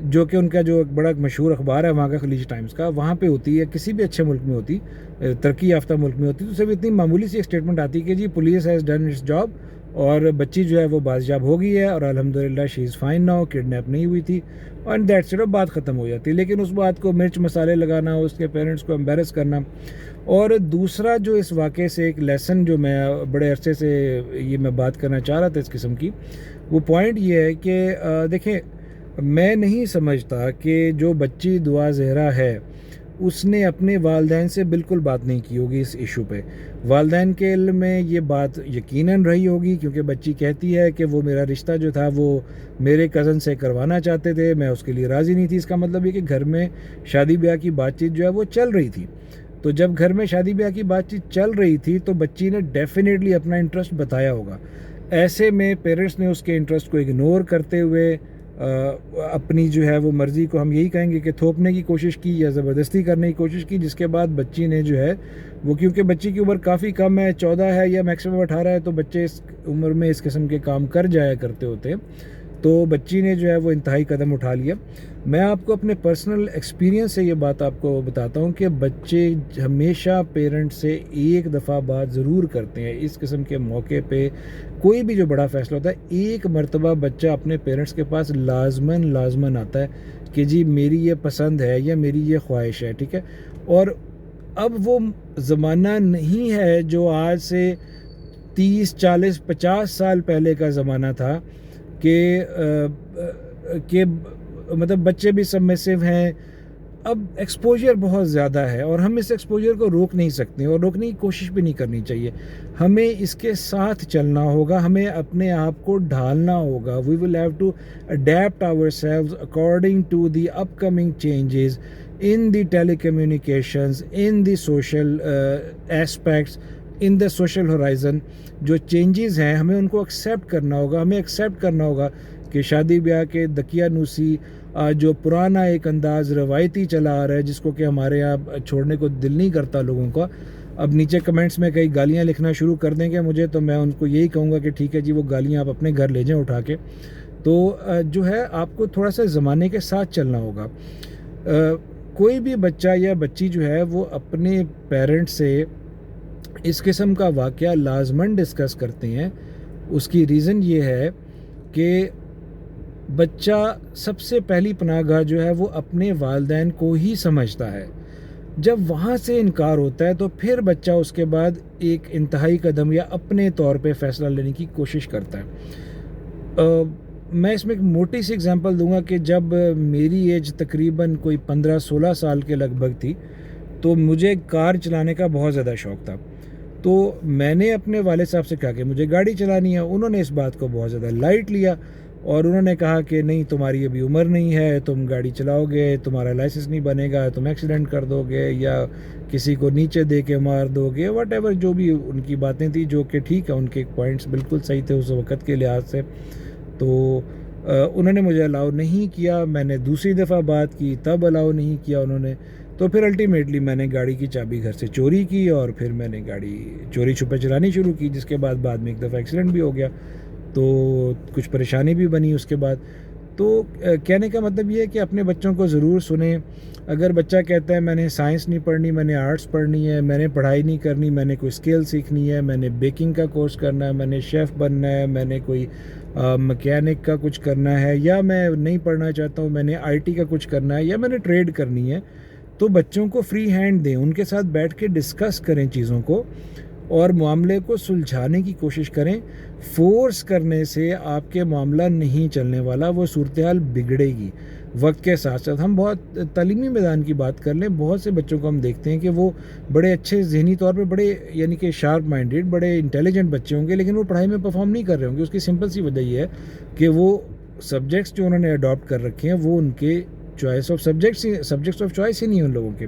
جو کہ ان کا جو ایک بڑا مشہور اخبار ہے وہاں کا خلیج ٹائمز کا، وہاں پہ ہوتی ہے، کسی بھی اچھے ملک میں ہوتی، ترقی یافتہ ملک میں ہوتی، تو صرف اتنی معمولی سی ایک اسٹیٹمنٹ آتی کہ جی police has done its job, اور بچی جو ہے وہ بازیاب ہو گئی ہے اور الحمدللہ شی از فائن ناؤ، کڈنیپ نہیں ہوئی تھی، اور دیٹس اٹ، بات ختم ہو جاتی ہے۔ لیکن اس بات کو مرچ مسالے لگانا، اس کے پیرنٹس کو امبیرس کرنا۔ اور دوسرا جو اس واقعے سے ایک لیسن جو میں بڑے عرصے سے یہ میں بات کرنا چاہ رہا تھا اس قسم کی، وہ پوائنٹ یہ ہے کہ دیکھیں، میں نہیں سمجھتا کہ جو بچی دعا زہرا ہے اس نے اپنے والدین سے بالکل بات نہیں کی ہوگی اس ایشو پہ۔ والدین کے علم میں یہ بات یقیناً رہی ہوگی، کیونکہ بچی کہتی ہے کہ وہ میرا رشتہ جو تھا وہ میرے کزن سے کروانا چاہتے تھے، میں اس کے لیے راضی نہیں تھی۔ اس کا مطلب یہ کہ گھر میں شادی بیاہ کی بات چیت جو ہے وہ چل رہی تھی۔ تو جب گھر میں شادی بیاہ کی بات چیت چل رہی تھی تو بچی نے ڈیفینیٹلی اپنا انٹرسٹ بتایا ہوگا۔ ایسے میں پیرنٹس نے اس کے انٹرسٹ کو اگنور کرتے ہوئے اپنی جو ہے وہ مرضی کو ہم یہی کہیں گے کہ تھوپنے کی کوشش کی یا زبردستی کرنے کی کوشش کی، جس کے بعد بچی نے جو ہے وہ، کیونکہ بچی کی عمر کافی کم ہے، 14 ہے یا میکسیمم 18 ہے، تو بچے اس عمر میں اس قسم کے کام کر جایا کرتے ہوتے ہیں، تو بچی نے جو ہے وہ انتہائی قدم اٹھا لیا۔ میں آپ کو اپنے پرسنل ایکسپیرینس سے یہ بات آپ کو بتاتا ہوں کہ بچے ہمیشہ پیرنٹ سے ایک دفعہ بات ضرور کرتے ہیں اس قسم کے موقع پہ۔ کوئی بھی جو بڑا فیصلہ ہوتا ہے، ایک مرتبہ بچہ اپنے پیرنٹس کے پاس لازماً آتا ہے کہ جی میری یہ پسند ہے یا میری یہ خواہش ہے، ٹھیک ہے۔ اور اب وہ زمانہ نہیں ہے جو آج سے 30 40 50 سال پہلے کا زمانہ تھا کہ مطلب بچے بھی سبمسو ہیں۔ اب ایکسپوجر بہت زیادہ ہے اور ہم اس ایکسپوجر کو روک نہیں سکتے اور روکنے کی کوشش بھی نہیں کرنی چاہیے۔ ہمیں اس کے ساتھ چلنا ہوگا، ہمیں اپنے آپ کو ڈھالنا ہوگا۔ We will have to adapt ourselves according to the upcoming changes in the telecommunications, in the social aspects, in the social horizon. جو چینجز ہیں ہمیں ان کو ایکسیپٹ کرنا ہوگا۔ ہمیں ایکسیپٹ کرنا ہوگا کہ شادی بیاہ کے دقیانوسی جو پرانا ایک انداز روایتی چلا آ رہا ہے، جس کو کہ ہمارے یہاں چھوڑنے کو دل نہیں کرتا لوگوں کا۔ اب نیچے کمنٹس میں کئی گالیاں لکھنا شروع کر دیں گے مجھے، تو میں ان کو یہی کہوں گا کہ ٹھیک ہے جی، وہ گالیاں آپ اپنے گھر لے جائیں اٹھا کے۔ تو جو ہے آپ کو تھوڑا سا زمانے کے ساتھ چلنا ہوگا۔ کوئی بھی بچہ یا بچی جو ہے وہ اپنے پیرنٹ سے اس قسم کا واقعہ لازماً ڈسکس کرتے ہیں۔ اس کی ریزن یہ ہے کہ بچہ سب سے پہلی پناہ گاہ جو ہے وہ اپنے والدین کو ہی سمجھتا ہے۔ جب وہاں سے انکار ہوتا ہے تو پھر بچہ اس کے بعد ایک انتہائی قدم یا اپنے طور پہ فیصلہ لینے کی کوشش کرتا ہے۔ میں اس میں ایک موٹی سی اگزامپل دوں گا کہ جب میری ایج تقریباً کوئی 15-16 سال کے لگ بھگ تھی، تو مجھے کار چلانے کا بہت زیادہ شوق تھا۔ تو میں نے اپنے والد صاحب سے کہا کہ مجھے گاڑی چلانی ہے۔ انہوں نے اس بات کو بہت زیادہ لائٹ لیا اور انہوں نے کہا کہ نہیں، تمہاری ابھی عمر نہیں ہے، تم گاڑی چلاؤ گے، تمہارا لائسنس نہیں بنے گا، تم ایکسیڈنٹ کر دو گے یا کسی کو نیچے دے کے مار دو گے، واٹ ایور جو بھی ان کی باتیں تھیں، جو کہ ٹھیک ہے، ان کے پوائنٹس بالکل صحیح تھے اس وقت کے لحاظ سے۔ تو انہوں نے مجھے الاؤ نہیں کیا۔ میں نے دوسری دفعہ بات کی، تب الاؤ نہیں کیا انہوں نے۔ تو پھر الٹیمیٹلی میں نے گاڑی کی چابی گھر سے چوری کی اور پھر میں نے گاڑی چوری چھپے چلانی شروع کی، جس کے بعد میں ایک دفعہ ایکسیڈنٹ بھی ہو گیا، تو کچھ پریشانی بھی بنی اس کے بعد۔ تو کہنے کا مطلب یہ ہے کہ اپنے بچوں کو ضرور سنیں۔ اگر بچہ کہتا ہے میں نے سائنس نہیں پڑھنی، میں نے آرٹس پڑھنی ہے، میں نے پڑھائی نہیں کرنی، میں نے کوئی اسکل سیکھنی ہے، میں نے بیکنگ کا کورس کرنا ہے، میں نے شیف بننا ہے، میں نے کوئی مکینک کا کچھ کرنا ہے، یا میں نہیں پڑھنا چاہتا ہوں، میں نے آئی ٹی کا کچھ کرنا ہے، یا میں نے ٹریڈ کرنی ہے، تو بچوں کو فری ہینڈ دیں، ان کے ساتھ بیٹھ کے ڈسکس کریں چیزوں کو اور معاملے کو سلجھانے کی کوشش کریں۔ فورس کرنے سے آپ کے معاملہ نہیں چلنے والا، وہ صورتحال بگڑے گی۔ وقت کے ساتھ ساتھ ہم بہت تعلیمی میدان کی بات کر لیں، بہت سے بچوں کو ہم دیکھتے ہیں کہ وہ بڑے اچھے ذہنی طور پہ، بڑے یعنی کہ شارپ مائنڈیڈ، بڑے انٹیلیجنٹ بچے ہوں گے، لیکن وہ پڑھائی میں پرفارم نہیں کر رہے ہوں گے۔ اس کی سمپل سی وجہ یہ ہے کہ وہ سبجیکٹس جو انہوں نے اڈاپٹ کر رکھے ہیں وہ ان کے choice of subjects of choice ہی نہیں ان لوگوں کے۔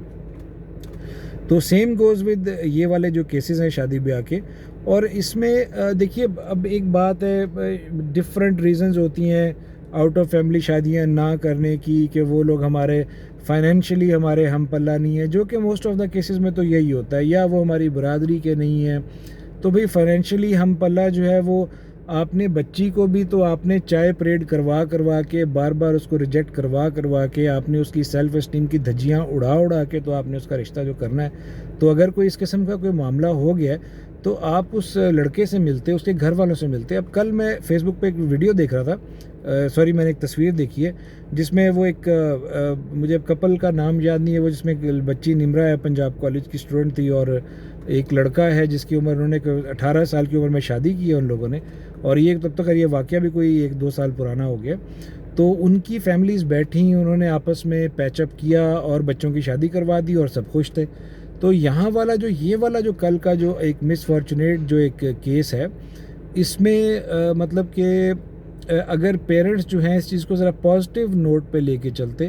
تو سیم گوز ود یہ والے جو کیسز ہیں شادی بیاہ کے۔ اور اس میں دیکھیے، اب ایک بات ہے، ڈفرینٹ ریزنز ہوتی ہیں آؤٹ آف فیملی شادیاں نہ کرنے کی، کہ وہ لوگ ہمارے فائنینشلی ہمارے ہم پلہ نہیں ہے، جو کہ موسٹ آف دا کیسز میں تو یہی ہوتا ہے، یا وہ ہماری برادری کے نہیں ہیں۔ تو بھئی فائنینشلی ہم پلہ جو ہے وہ آپ نے بچی کو بھی تو آپ نے چائے پریڈ کروا کے بار بار اس کو ریجیکٹ کروا کے آپ نے اس کی سیلف اسٹیم کی دھجیاں اڑا کے تو آپ نے اس کا رشتہ جو کرنا ہے. تو اگر کوئی اس قسم کا کوئی معاملہ ہو گیا ہے تو آپ اس لڑکے سے ملتے, اس کے گھر والوں سے ملتے. اب کل میں فیس بک پہ ایک ویڈیو دیکھ رہا تھا, سوری میں نے ایک تصویر دیکھی ہے جس میں وہ ایک مجھے کپل کا نام یاد نہیں ہے, وہ جس میں بچی نمرا ہے, پنجاب کالج کی اسٹوڈنٹ تھی, اور ایک لڑکا ہے جس کی عمر, انہوں نے 18 سال کی عمر میں شادی کی ہے ان لوگوں نے, اور یہ تب تک یہ واقعہ بھی کوئی 1-2 سال پرانا ہو گیا. تو ان کی فیملیز بیٹھیں, انہوں نے آپس میں پیچ اپ کیا اور بچوں کی شادی کروا دی اور سب خوش تھے. تو یہاں والا جو کل کا جو ایک مس فارچونیٹ جو ایک کیس ہے, اس میں مطلب کہ اگر پیرنٹس جو ہیں اس چیز کو ذرا پازیٹیو نوٹ پہ لے کے چلتے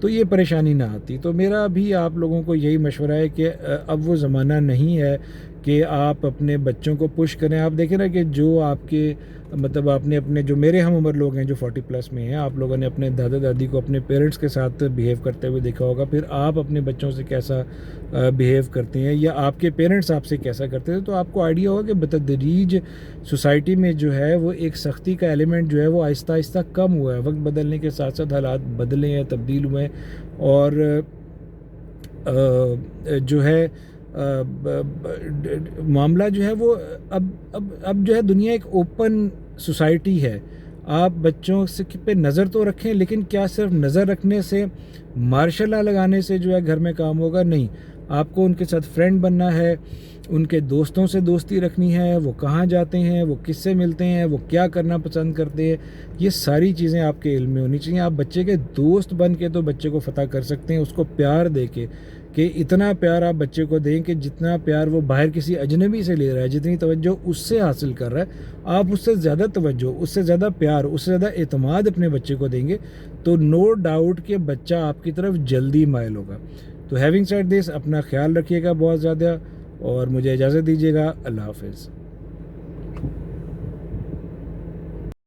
تو یہ پریشانی نہ آتی. تو میرا بھی آپ لوگوں کو یہی مشورہ ہے کہ اب وہ زمانہ نہیں ہے کہ آپ اپنے بچوں کو پش کریں. آپ دیکھیں نا کہ جو آپ کے مطلب آپ نے اپنے جو میرے ہم عمر لوگ ہیں جو 40+ میں ہیں, آپ لوگوں نے اپنے دادا دادی کو اپنے پیرنٹس کے ساتھ بیہیو کرتے ہوئے دیکھا ہوگا, پھر آپ اپنے بچوں سے کیسا بیہیو کرتے ہیں یا آپ کے پیرنٹس آپ سے کیسا کرتے تھے. تو آپ کو آئیڈیا ہوگا کہ بتدریج سوسائٹی میں جو ہے وہ ایک سختی کا ایلیمنٹ جو ہے وہ آہستہ آہستہ کم ہوا ہے. وقت بدلنے کے ساتھ ساتھ حالات بدلے ہیں, تبدیل ہوئے ہیں, اور جو ہے معاملہ جو ہے وہ اب جو ہے دنیا ایک اوپن سوسائٹی ہے. آپ بچوں سے پہ نظر تو رکھیں, لیکن کیا صرف نظر رکھنے سے, مارشل لا لگانے سے جو ہے گھر میں کام ہوگا؟ نہیں. آپ کو ان کے ساتھ فرینڈ بننا ہے, ان کے دوستوں سے دوستی رکھنی ہے, وہ کہاں جاتے ہیں, وہ کس سے ملتے ہیں, وہ کیا کرنا پسند کرتے ہیں, یہ ساری چیزیں آپ کے علم میں ہونی چاہیے. آپ بچے کے دوست بن کے تو بچے کو فتح کر سکتے ہیں, اس کو پیار دے کے, کہ اتنا پیار آپ بچے کو دیں کہ جتنا پیار وہ باہر کسی اجنبی سے لے رہا ہے, جتنی توجہ اس سے حاصل کر رہا ہے, آپ اس سے زیادہ توجہ, اس سے زیادہ پیار, اس سے زیادہ اعتماد اپنے بچے کو دیں گے تو نو ڈاؤٹ کہ بچہ آپ کی طرف جلدی مائل ہوگا. تو ہیونگ سیڈ دس, اپنا خیال رکھیے گا بہت زیادہ, اور مجھے اجازت دیجیے گا. اللہ حافظ.